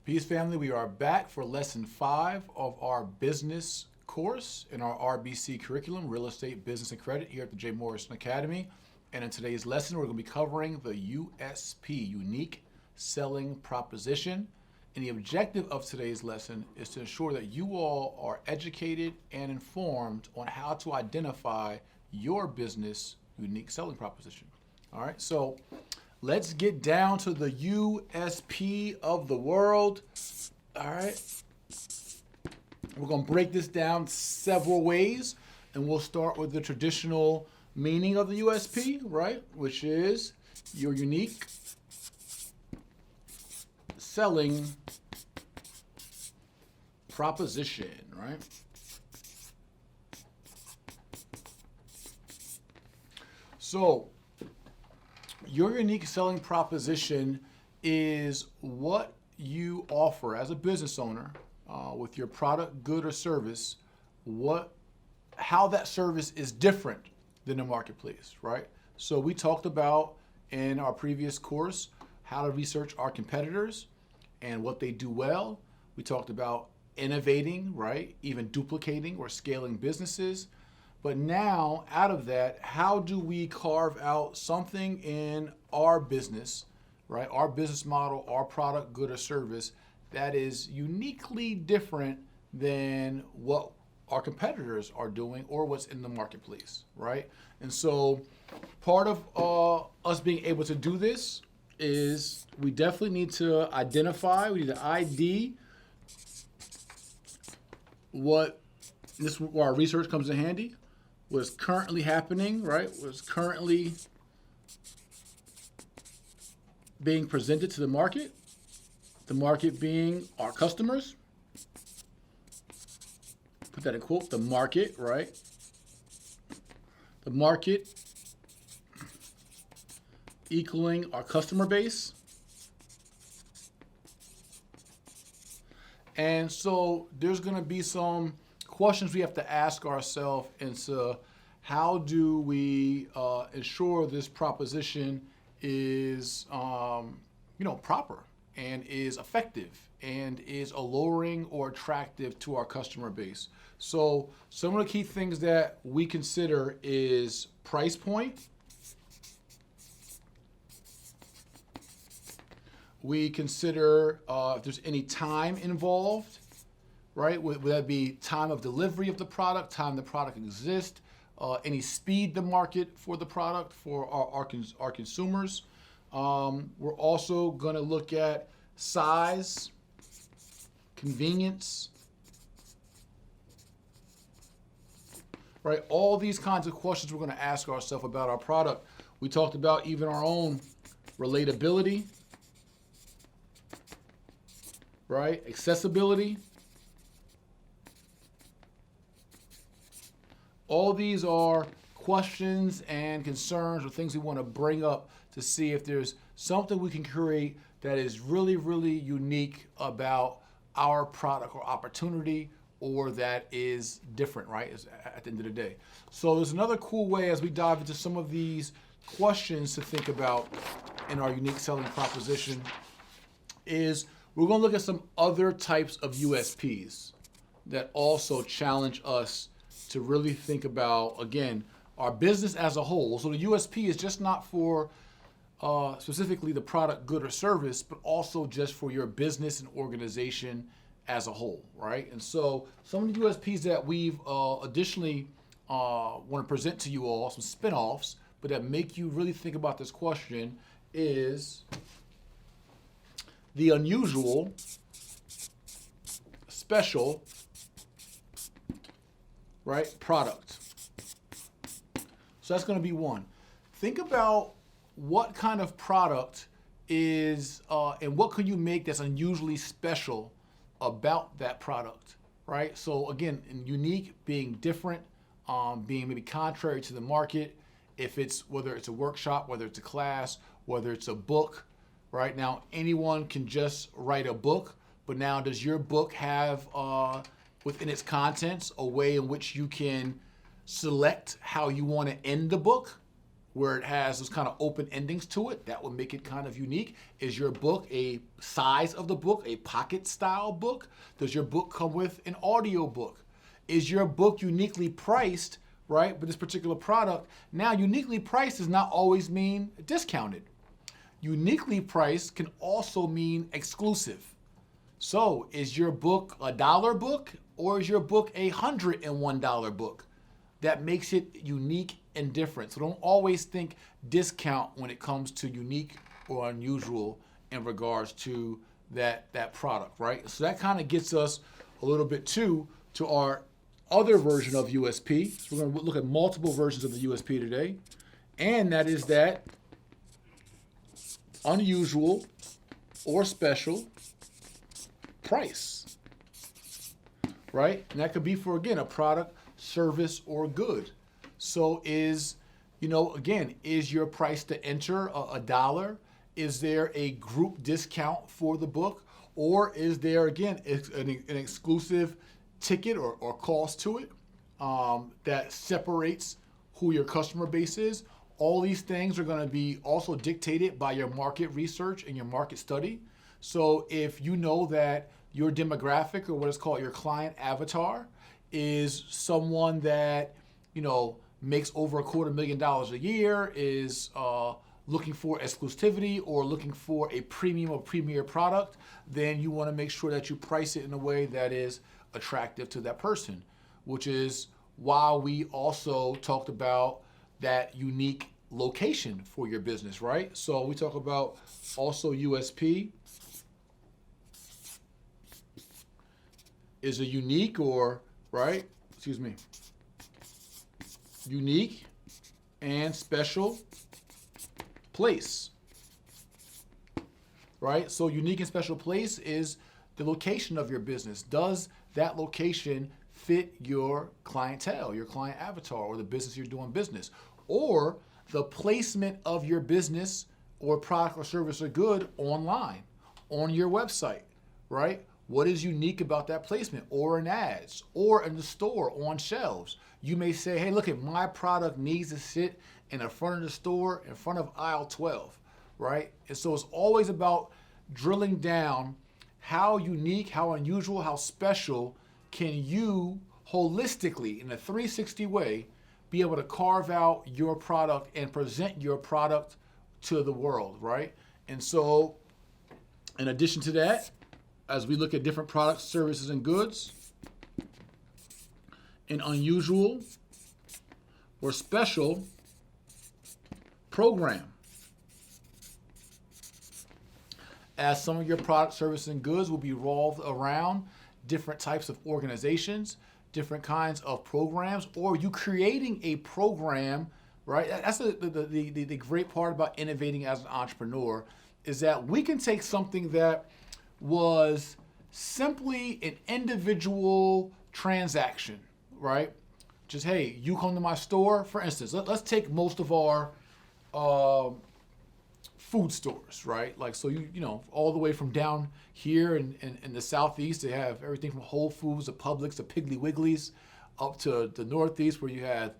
Peace family, we are back for lesson 5 of our business course in our RBC curriculum, Real Estate, Business, and Credit here at the Jay-Morrison-Academy. And in today's lesson, we're going to be covering the USP, Unique Selling Proposition. And the objective of today's lesson is to ensure that you all are educated and informed on how to identify your business unique selling proposition. All right, so let's get down to the USP of the world. All right. We're going to break this down several ways, and we'll start with the traditional meaning of the USP, right? Which is your unique selling proposition, right? So, your unique selling proposition is what you offer as a business owner with your product, good, or service, how that service is different than the marketplace, right? So we talked about in our previous course how to research our competitors and what they do well. We talked about innovating, right? Even duplicating or scaling businesses. But now, out of that, how do we carve out something in our business, right? Our business model, our product, good, or service that is uniquely different than what our competitors are doing or what's in the marketplace, right? And so part of us being able to do this is we definitely need to identify, we need to ID where our research comes in handy, what's currently happening, right? What's currently being presented to the market being our customers. Put that in quote, the market, right? The market equaling our customer base. And so there's going to be some questions we have to ask ourselves into how do we ensure this proposition is proper and is effective and is alluring or attractive to our customer base. So some of the key things that we consider is price point. We consider if there's any time involved, right? Would that be time of delivery of the product, time the product exists, any speed to market for the product for our consumers. We're also going to look at size, convenience, right? All these kinds of questions we're going to ask ourselves about our product. We talked about even our own relatability, right? Accessibility. All these are questions and concerns or things we want to bring up to see if there's something we can create that is really, really unique about our product or opportunity, or that is different, right, at the end of the day. So there's another cool way as we dive into some of these questions to think about in our unique selling proposition is we're going to look at some other types of USPs that also challenge us to really think about, again, our business as a whole. So the USP is just not for specifically the product, good, or service, but also just for your business and organization as a whole, right? And so some of the USPs that we've additionally want to present to you all, some spin-offs, but that make you really think about this question is the unusual, special, right, product. So that's going to be one. Think about what kind of product is, and what could you make that's unusually special about that product, right? So again, unique being different, being maybe contrary to the market. If it's, whether it's a workshop, whether it's a class, whether it's a book, right? Now, anyone can just write a book, but now does your book have within its contents a way in which you can select how you want to end the book, where it has those kind of open endings to it. That would make it kind of unique. Is your book a size of the book, a pocket style book? Does your book come with an audio book? Is your book uniquely priced, right, with this particular product? Now, uniquely priced does not always mean discounted. Uniquely priced can also mean exclusive. So is your book a $1 book or is your book a $101 book? That makes it unique and different. So don't always think discount when it comes to unique or unusual in regards to that product, right? So that kind of gets us a little bit to our other version of USP. So we're going to look at multiple versions of the USP today. And that is that unusual or special price, right? And that could be for, again, a product, service, or good. So is your price to enter a $1? Is there a group discount for the book? Or is there, again, an exclusive ticket or cost to it that separates who your customer base is? All these things are going to be also dictated by your market research and your market study. So if you know that your demographic, or what is called your client avatar, is someone that, makes over $250,000 a year, is looking for exclusivity or looking for a premium or premier product, then you want to make sure that you price it in a way that is attractive to that person, which is why we also talked about that unique location for your business, right? So we talk about also USP is a unique unique and special place, right? So unique and special place is the location of your business. Does that location fit your clientele, your client avatar, or the business you're doing business? Or the placement of your business or product or service or good online, on your website, right? What is unique about that placement, or in ads, or in the store on shelves? You may say, hey, look, my product needs to sit in the front of the store, in front of aisle 12, right? And so it's always about drilling down how unique, how unusual, how special can you holistically, in a 360 way, be able to carve out your product and present your product to the world, right? And so in addition to that, as we look at different products, services, and goods, an unusual or special program. As some of your products, services, and goods will be revolved around different types of organizations, different kinds of programs, or you creating a program, right? That's the great part about innovating as an entrepreneur, is that we can take something that was simply an individual transaction, right? Just, hey, you come to my store, for instance, let's take most of our food stores, right? Like, so all the way from down here in the Southeast, they have everything from Whole Foods to Publix to Piggly Wiggly's, up to the Northeast where you had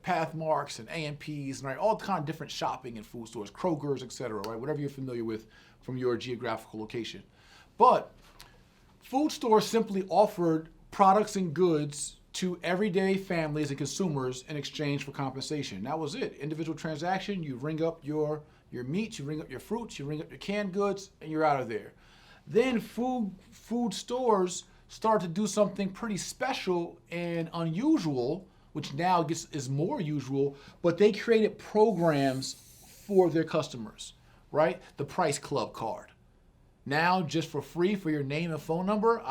Pathmarks and A&Ps, right? All kind of different shopping and food stores, Kroger's, et cetera, right? Whatever you're familiar with from your geographical location. But food stores simply offered products and goods to everyday families and consumers in exchange for compensation. That was it. Individual transaction, you ring up your meats, you ring up your fruits, you ring up your canned goods, and you're out of there. Then food stores start to do something pretty special and unusual, which now is more usual, but they created programs for their customers, right? The Price Club card. Now, just for free for your name and phone number,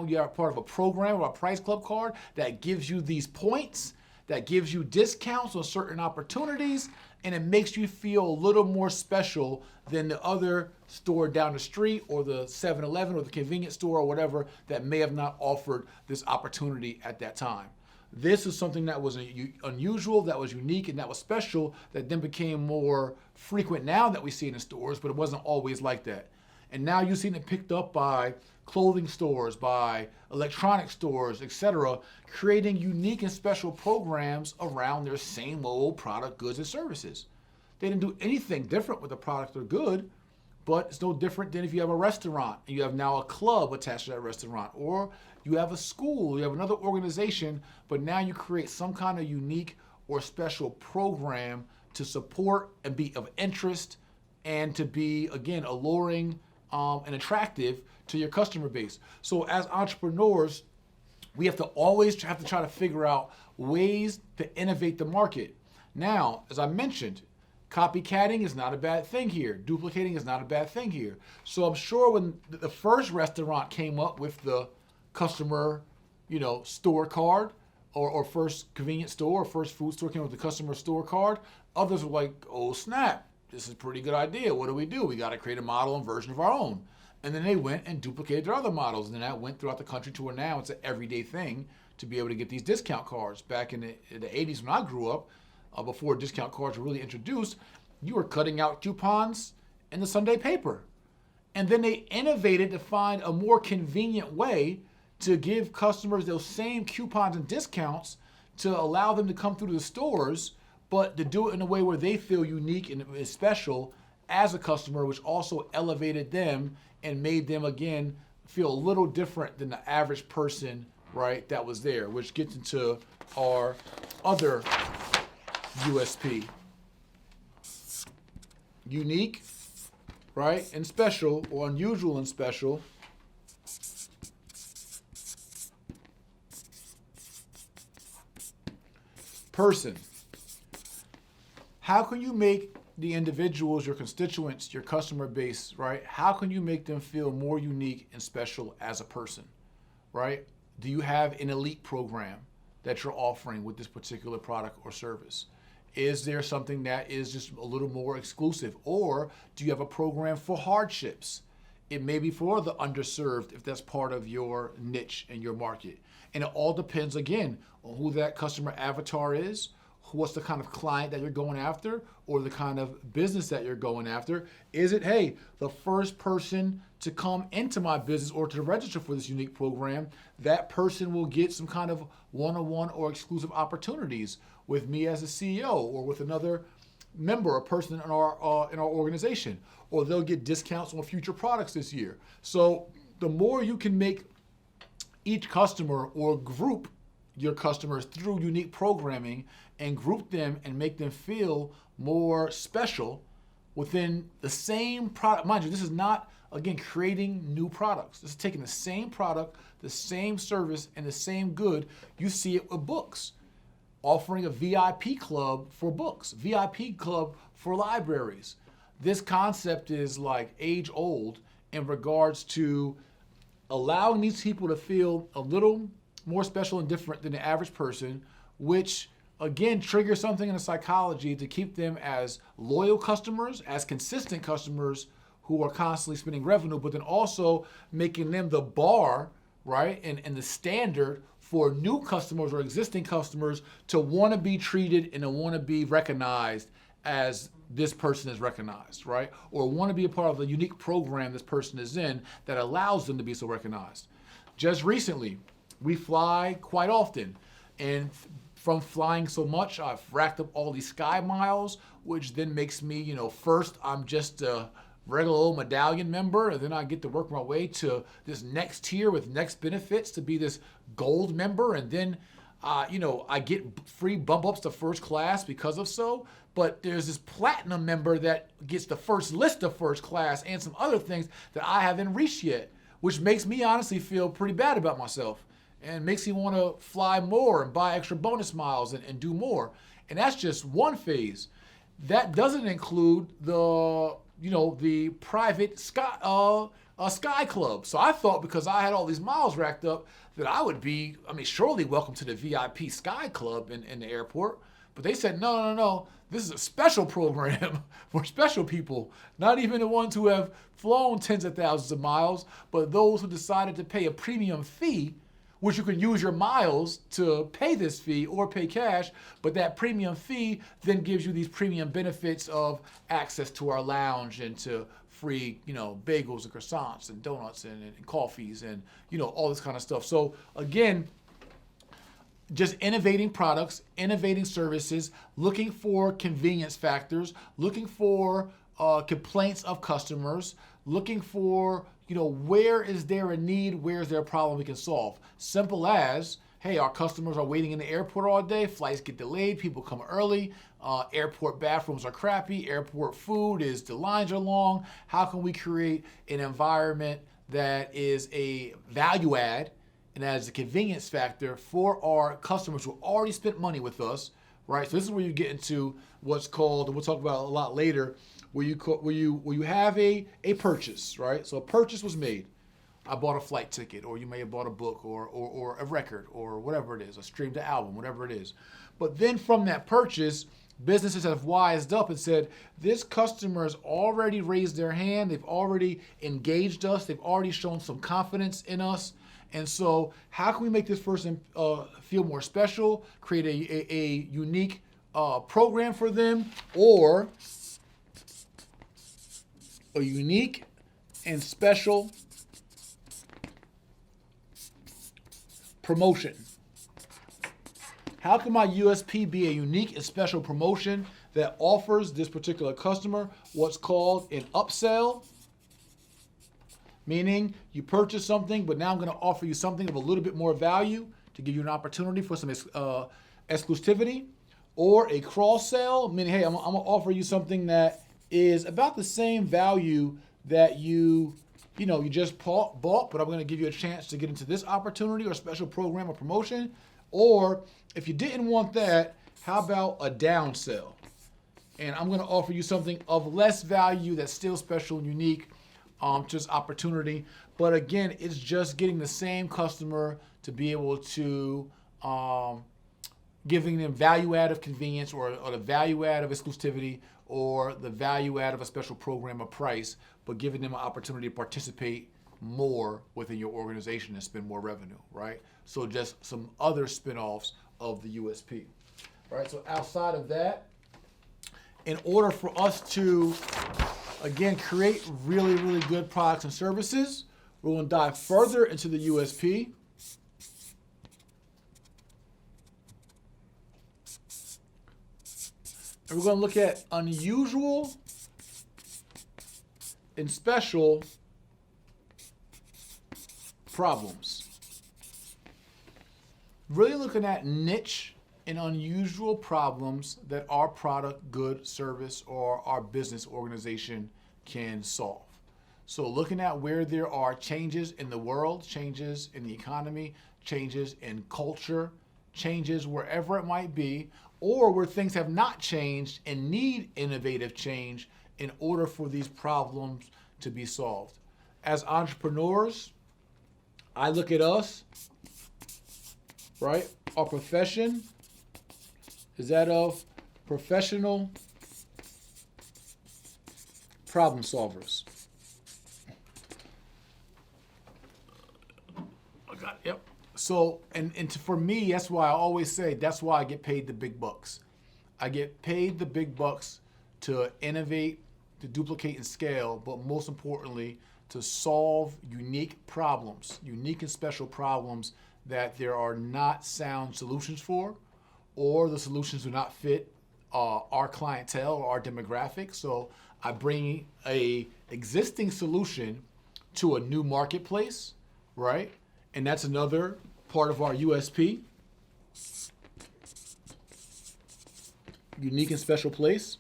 you are part of a program or a Price Club card that gives you these points, that gives you discounts on certain opportunities, and it makes you feel a little more special than the other store down the street or the 7-Eleven or the convenience store or whatever that may have not offered this opportunity at that time. This is something that was unusual, that was unique, and that was special, that then became more frequent now that we see it in stores, but it wasn't always like that. And now you've seen it picked up by clothing stores, by electronic stores, etc., creating unique and special programs around their same old product, goods, and services. They didn't do anything different with the product or good, but it's no different than if you have a restaurant and you have now a club attached to that restaurant, or you have a school, you have another organization, but now you create some kind of unique or special program to support and be of interest and to be, again, alluring and attractive to your customer base. So as entrepreneurs, we have to always try to figure out ways to innovate the market. Now, as I mentioned, copycatting is not a bad thing here. Duplicating is not a bad thing here. So I'm sure when the first restaurant came up with the customer, store card, or first convenience store or first food store came up with the customer store card, others were like, oh snap, this is a pretty good idea. What do? We got to create a model and version of our own. And then they went and duplicated their other models. And then that went throughout the country to where now it's an everyday thing to be able to get these discount cards. Back in the 80s when I grew up, before discount cards were really introduced, you were cutting out coupons in the Sunday paper. And then they innovated to find a more convenient way to give customers those same coupons and discounts to allow them to come through the stores, but to do it in a way where they feel unique and special as a customer, which also elevated them and made them, again, feel a little different than the average person, right, that was there, which gets into our other USP. Unique, right, and special, or unusual and special. Person. How can you make the individuals, your constituents, your customer base, right? How can you make them feel more unique and special as a person, right? Do you have an elite program that you're offering with this particular product or service? Is there something that is just a little more exclusive? Or do you have a program for hardships? It may be for the underserved if that's part of your niche and your market. And it all depends, again, on who that customer avatar is, what's the kind of client that you're going after, or the kind of business that you're going after. Is it, hey, the first person to come into my business or to register for this unique program, that person will get some kind of one-on-one or exclusive opportunities with me as a CEO or with another member or person in our organization, or they'll get discounts on future products this year. So the more you can make each customer or group your customers through unique programming and group them and make them feel more special within the same product. Mind you, this is not, again, creating new products. This is taking the same product, the same service, and the same good. You see it with books. Offering a VIP club for books, VIP club for libraries. This concept is like age old in regards to allowing these people to feel a little more special and different than the average person, which again triggers something in the psychology to keep them as loyal customers, as consistent customers who are constantly spending revenue, but then also making them the bar, right, and the standard for new customers or existing customers to want to be treated and to want to be recognized as this person is recognized, right? Or want to be a part of the unique program this person is in that allows them to be so recognized. Just recently, we fly quite often, and from flying so much, I've racked up all these sky miles, which then makes me, first I'm just a regular old medallion member, and then I get to work my way to this next tier with next benefits to be this gold member, and then I get free bump ups to first class because of so. But there's this platinum member that gets the first list of first class and some other things that I haven't reached yet, which makes me honestly feel pretty bad about myself and makes me want to fly more and buy extra bonus miles and do more. And that's just one phase. That doesn't include the private sky club. So I thought because I had all these miles racked up that I would be, surely welcome to the VIP sky club in the airport. But they said, no, this is a special program for special people, not even the ones who have flown tens of thousands of miles, but those who decided to pay a premium fee, which you can use your miles to pay this fee or pay cash, but that premium fee then gives you these premium benefits of access to our lounge and to free, bagels and croissants and donuts and coffees and, all this kind of stuff. So again, just innovating products, innovating services, looking for convenience factors, looking for complaints of customers, looking for, where is there a need, where is there a problem we can solve. Simple as, hey, our customers are waiting in the airport all day, flights get delayed, people come early, airport bathrooms are crappy, airport food the lines are long. How can we create an environment that is a value add and as a convenience factor for our customers who already spent money with us, right? So this is where you get into what's called, and we'll talk about it a lot later, where you have a purchase, right? So a purchase was made. I bought a flight ticket, or you may have bought a book or a record or whatever it is, a streamed album, whatever it is. But then from that purchase, businesses have wised up and said, this customer has already raised their hand, they've already engaged us, they've already shown some confidence in us. And so how can we make this person feel more special, create a unique program for them, or a unique and special promotion? How can my USP be a unique and special promotion that offers this particular customer what's called an upsell? Meaning you purchase something, but now I'm going to offer you something of a little bit more value to give you an opportunity for some exclusivity. Or a cross sell, meaning, hey, I'm going to offer you something that is about the same value that you just bought, but I'm going to give you a chance to get into this opportunity or special program or promotion. Or if you didn't want that, how about a down sell? And I'm going to offer you something of less value that's still special and unique, just opportunity. But again, it's just getting the same customer to be able to giving them value add of convenience or the value add of exclusivity or the value add of a special program or price, but giving them an opportunity to participate more within your organization and spend more revenue, right? So just some other spin-offs of the USP, right? So outside of that, in order for us to, again, create really, really good products and services, we're going to dive further into the USP. And we're going to look at unusual and special problems. Really looking at niche and unusual problems that our product, good, service, or our business organization can solve. So looking at where there are changes in the world, changes in the economy, changes in culture, changes wherever it might be, or where things have not changed and need innovative change in order for these problems to be solved. As entrepreneurs, I look at us, right? Our profession is that of professional problem solvers. I got it. Yep. So, for me, that's why I always say that's why I get paid the big bucks. I get paid the big bucks to innovate, to duplicate and scale, but most importantly, to solve unique problems, unique and special problems that there are not sound solutions for, or the solutions do not fit our clientele or our demographic. So I bring a existing solution to a new marketplace, right? And that's another part of our USP. Unique and special place.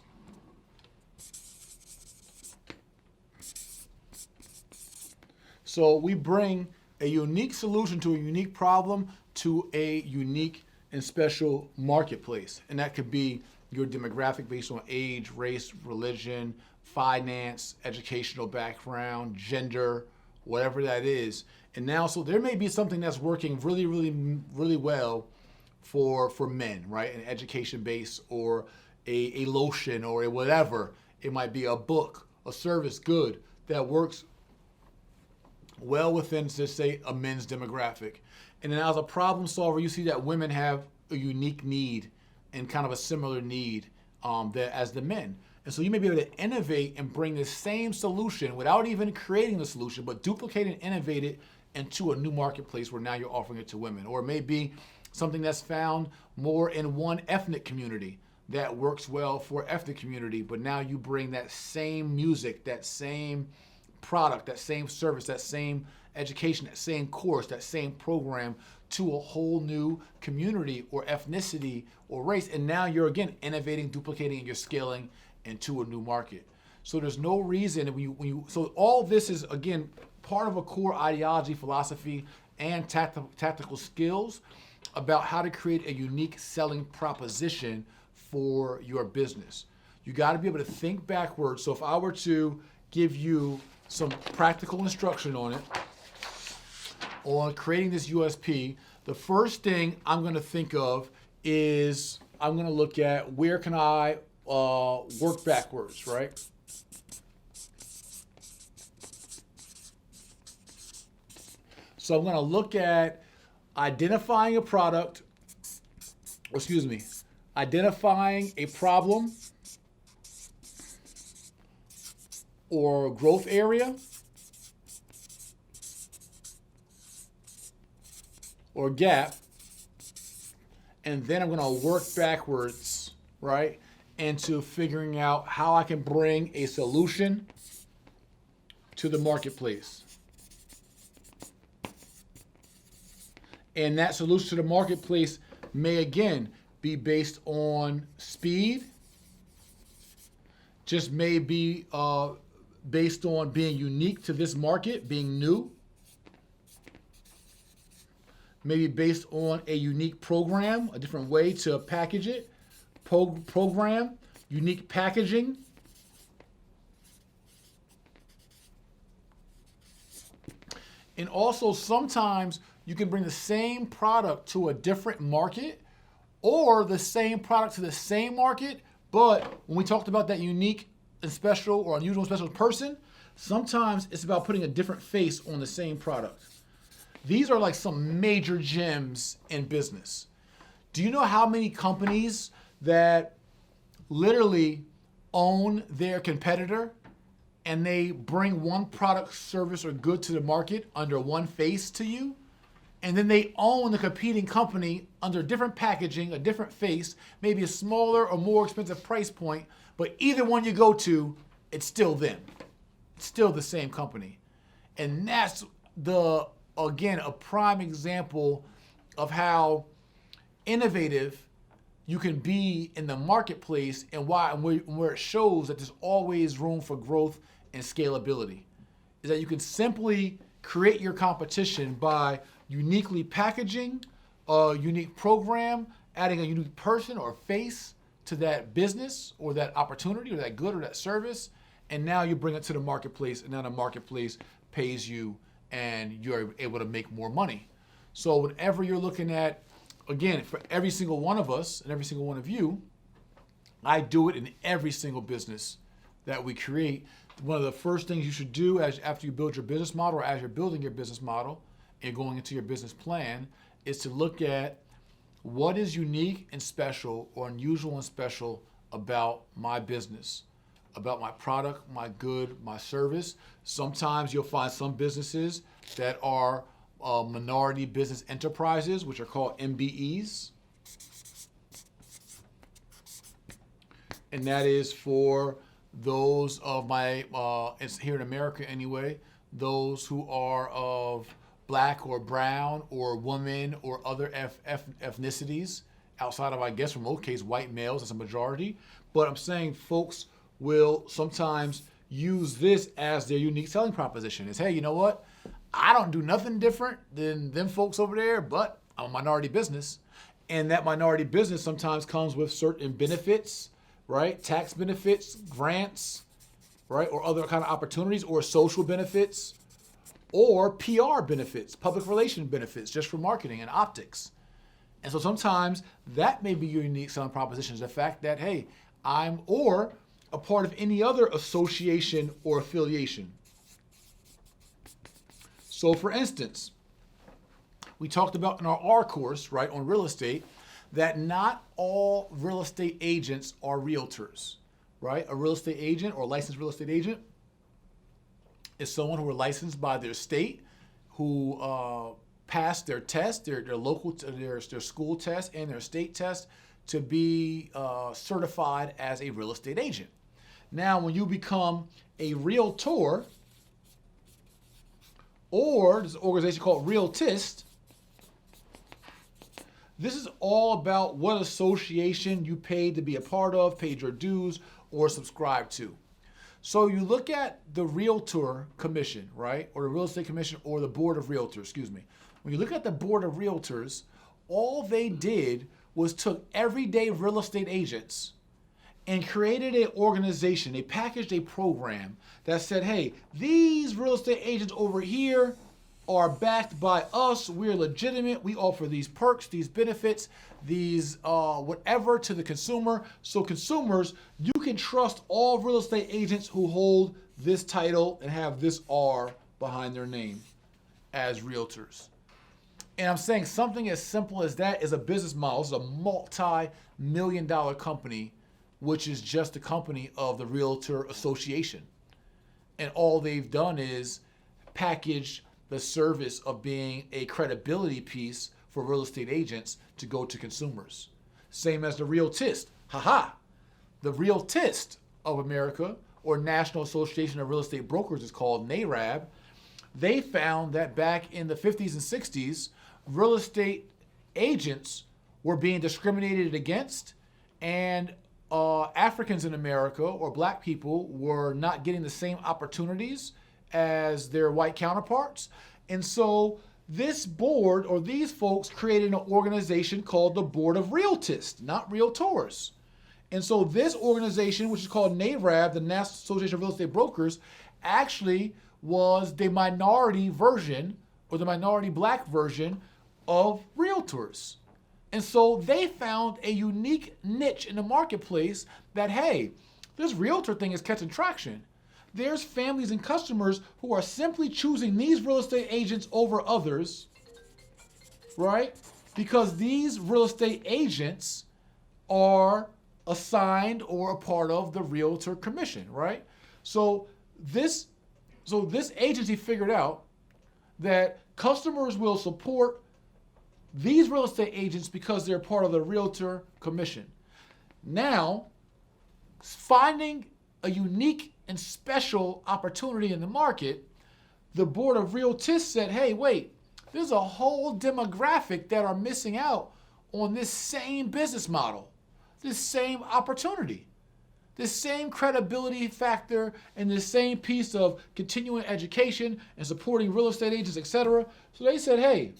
So we bring a unique solution to a unique problem to a unique and special marketplace. And that could be your demographic based on age, race, religion, finance, educational background, gender, whatever that is. And now, so there may be something that's working really, really, really well for men, right? An education base or a lotion or a whatever. It might be a book, a service, good, that works well within, just say, a men's demographic. And then as a problem solver, you see that women have a unique need and kind of a similar need as the men. And so you may be able to innovate and bring the same solution without even creating the solution, but duplicate and innovate it into a new marketplace where now you're offering it to women. Or it may be something that's found more in one ethnic community that works well for ethnic community, but now you bring that same music, that same product, that same service, that same education, that same course, that same program to a whole new community or ethnicity or race. And now you're again innovating, duplicating, and you're scaling into a new market. So there's no reason so all this is again part of a core ideology, philosophy, and tactical skills about how to create a unique selling proposition for your business. You got to be able to think backwards. So if I were to give you some practical instruction on it, on creating this USP, the first thing I'm going to think of is I'm going to look at where can I work backwards, right? So I'm going to look at identifying a product, identifying a problem or growth area or gap, and then I'm going to work backwards, right, into figuring out how I can bring a solution to the marketplace. And that solution to the marketplace may again be based on speed, just may be based on being unique to this market, being new, maybe based on a unique program, a different way to package it, program, unique packaging. And also sometimes you can bring the same product to a different market or the same product to the same market, but when we talked about that unique and special or unusual and special person, sometimes it's about putting a different face on the same product. These are like some major gems in business. Do you know how many companies that literally own their competitor and they bring one product, service, or good to the market under one face to you? And then they own the competing company under different packaging, a different face, maybe a smaller or more expensive price point, but either one you go to, it's still them. It's still the same company. And that's again, a prime example of how innovative you can be in the marketplace and where it shows that there's always room for growth and scalability. Is that you can simply create your competition by uniquely packaging a unique program, adding a unique person or face to that business or that opportunity or that good or that service, and now you bring it to the marketplace, and now the marketplace pays you and you're able to make more money. So whenever you're looking at, again, for every single one of us and every single one of you, I do it in every single business that we create. One of the first things you should do after you build your business model or as you're building your business model and going into your business plan is to look at what is unique and special or unusual and special about my business, about my product, my good, my service. Sometimes you'll find some businesses that are minority business enterprises, which are called MBEs. And that is for those of it's here in America anyway, those who are of Black or brown or woman or other ethnicities outside of, I guess, for most cases, white males, that's a majority. But I'm saying folks will sometimes use this as their unique selling proposition is, hey, you know what? I don't do nothing different than them folks over there, but I'm a minority business. And that minority business sometimes comes with certain benefits, right? Tax benefits, grants, right? Or other kind of opportunities or social benefits or PR benefits, public relation benefits, just for marketing and optics. And so sometimes that may be your unique selling proposition is the fact that, hey, I'm or a part of any other association or affiliation. So for instance, we talked about in our R course, right, on real estate, that not all real estate agents are realtors, right? A real estate agent or licensed real estate agent is someone who are licensed by their state, who passed their test, their local, their school test and their state test to be certified as a real estate agent. Now, when you become a realtor, or there's an organization called Realtist, this is all about what association you paid to be a part of, paid your dues, or subscribed to. So you look at the Realtor Commission, right? Or the Real Estate Commission, or the Board of Realtors, excuse me. When you look at the Board of Realtors, all they did was took everyday real estate agents and created an organization. They packaged a program that said, hey, these real estate agents over here are backed by us. We're legitimate. We offer these perks, these benefits, these whatever to the consumer. So consumers, you can trust all real estate agents who hold this title and have this R behind their name as realtors. And I'm saying something as simple as that is a business model. It's a multi-million-dollar company, which is just a company of the Realtor Association. And all they've done is package the service of being a credibility piece for real estate agents to go to consumers. Same as the Realtist. The Realtist of America, or National Association of Real Estate Brokers is called NARAB. They found that back in the 50s and 60s, real estate agents were being discriminated against, and Africans in America, or black people, were not getting the same opportunities as their white counterparts. And so this board, or these folks, created an organization called the Board of Realtists, not Realtors. And so this organization, which is called NARAB, the National Association of Real Estate Brokers, actually was the minority version, or the minority black version, of realtors. And so they found a unique niche in the marketplace that, hey, this realtor thing is catching traction. There's families and customers who are simply choosing these real estate agents over others, right? Because these real estate agents are assigned or a part of the Realtor Commission, right? So this agency figured out that customers will support these real estate agents because they're part of the Realtor Commission. Now, finding a unique and special opportunity in the market, the Board of Realtists said, hey, wait, there's a whole demographic that are missing out on this same business model, this same opportunity, this same credibility factor, and this same piece of continuing education and supporting real estate agents, etc. So they said, hey,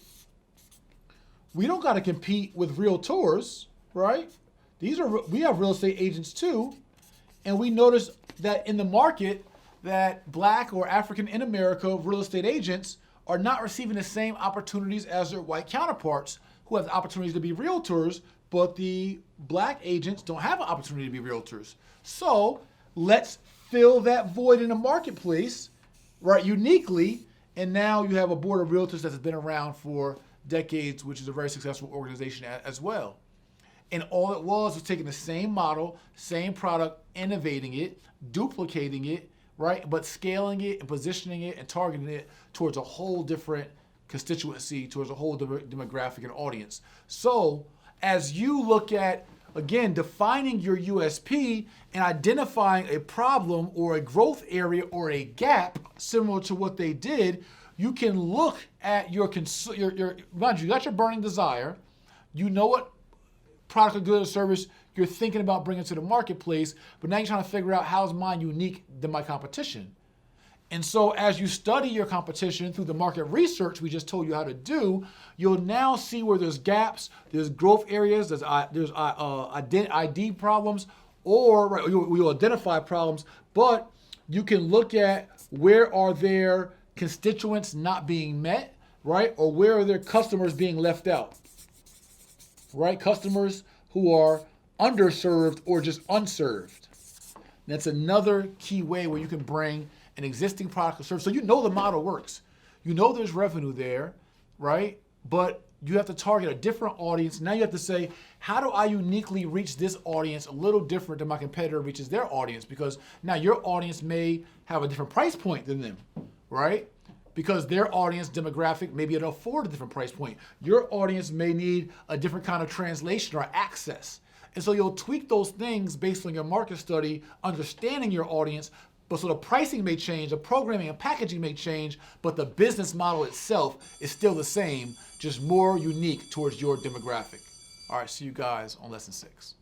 we don't got to compete with realtors, right? We have real estate agents too, and we noticed that in the market that black or African in America real estate agents are not receiving the same opportunities as their white counterparts who have the opportunities to be realtors, but the black agents don't have an opportunity to be realtors. So let's fill that void in the marketplace, right, uniquely, and now you have a Board of Realtors that has been around for decades, which is a very successful organization as well. And all it was taking the same model, same product, innovating it, duplicating it, right? But scaling it and positioning it and targeting it towards a whole different constituency, towards a whole demographic and audience. So as you look at, again, defining your USP and identifying a problem or a growth area or a gap similar to what they did, you can look at mind you got your burning desire, you know what product or good or service you're thinking about bringing to the marketplace, but now you're trying to figure out how's mine unique than my competition. And so as you study your competition through the market research we just told you how to do, you'll now see where there's gaps, there's growth areas, there's ID problems, or you'll identify problems, but you can look at where are their constituents not being met, right? Or where are their customers being left out, right? Customers who are underserved or just unserved. That's another key way where you can bring an existing product or service. So you know the model works. You know there's revenue there, right? but you have to target a different audience. Now you have to say, how do I uniquely reach this audience a little different than my competitor reaches their audience? Because now your audience may have a different price point than them, right? Because their audience demographic may be able to afford a different price point. Your audience may need a different kind of translation or access. And so you'll tweak those things based on your market study, understanding your audience, but so the pricing may change, the programming and packaging may change, but the business model itself is still the same, just more unique towards your demographic. All right, see you guys on lesson 6.